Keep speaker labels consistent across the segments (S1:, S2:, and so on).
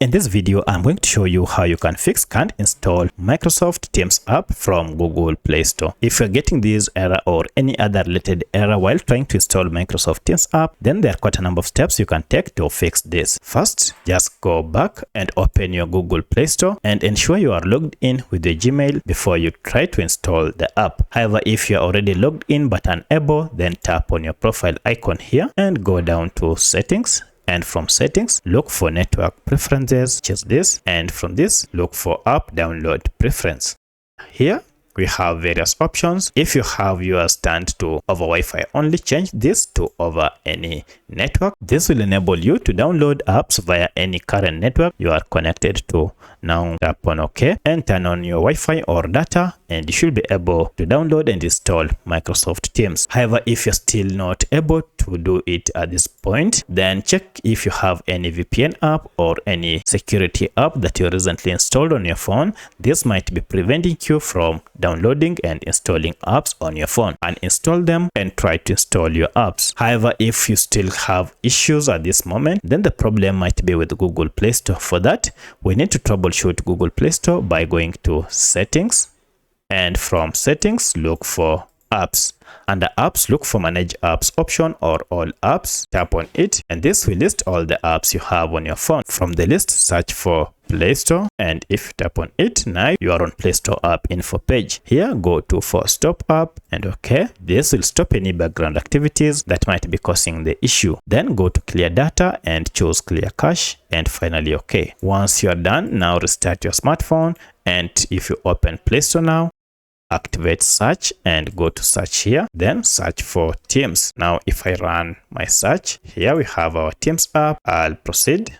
S1: In this video, I'm going to show you how you can fix can't install Microsoft Teams app from Google Play Store. If you're getting this error or any other related error while trying to install Microsoft Teams app, then there are quite a number of steps you can take to fix this. First, just go back and open your Google Play Store and ensure you are logged in with your Gmail before you try to install the app. However, if you're already logged in but unable, then tap on your profile icon here and go down to settings. And from settings, look for network preferences, choose this, and from this, look for app download preference. Here we have various options. If you have yours turned to over Wi-Fi only, change this to over any network. This will enable you to download apps via any current network you are connected to. Now tap on OK and turn on your Wi-Fi or data, and you should be able to download and install Microsoft Teams. However, if you're still not able to do it at this point, then check if you have any VPN app or any security app that you recently installed on your phone. This might be preventing you from downloading and installing apps on your phone. Uninstall them and try to install your apps. However, if you still have issues at this moment, then the problem might be with Google Play Store. For that, we need to troubleshoot Google Play Store by going to settings, and from settings, look for apps. Under apps, look for manage apps option or all apps. Tap on it and this will list all the apps you have on your phone. From the list, search for Play Store, and if you tap on it, now you are on Play Store app info page. Here, go to for stop app and OK. This will stop any background activities that might be causing the issue. Then go to clear data and choose clear cache, and finally OK. Once you are done, now restart your smartphone, and if you open Play Store now, activate search and go to search here, then search for Teams. Now if I run my search, here we have our Teams app. I'll proceed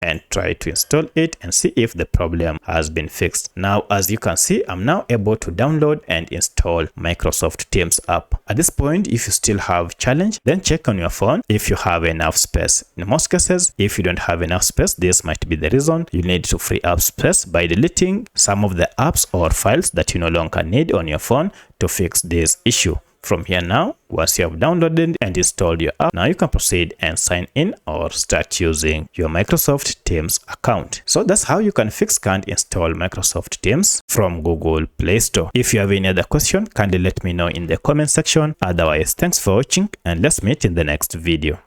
S1: and try to install it and see if the problem has been fixed. Now, as you can see, I'm now able to download and install Microsoft Teams app. At this point, if you still have challenge, then check on your phone if you have enough space. In most cases, if you don't have enough space, this might be the reason. You need to free up space by deleting some of the apps or files that you no longer need on your phone to fix this issue. From here now, once you have downloaded and installed your app, now you can proceed and sign in or start using your Microsoft Teams account. So that's how you can fix can't install Microsoft Teams from Google Play Store. If you have any other question, kindly let me know in the comment section. Otherwise, thanks for watching and let's meet in the next video.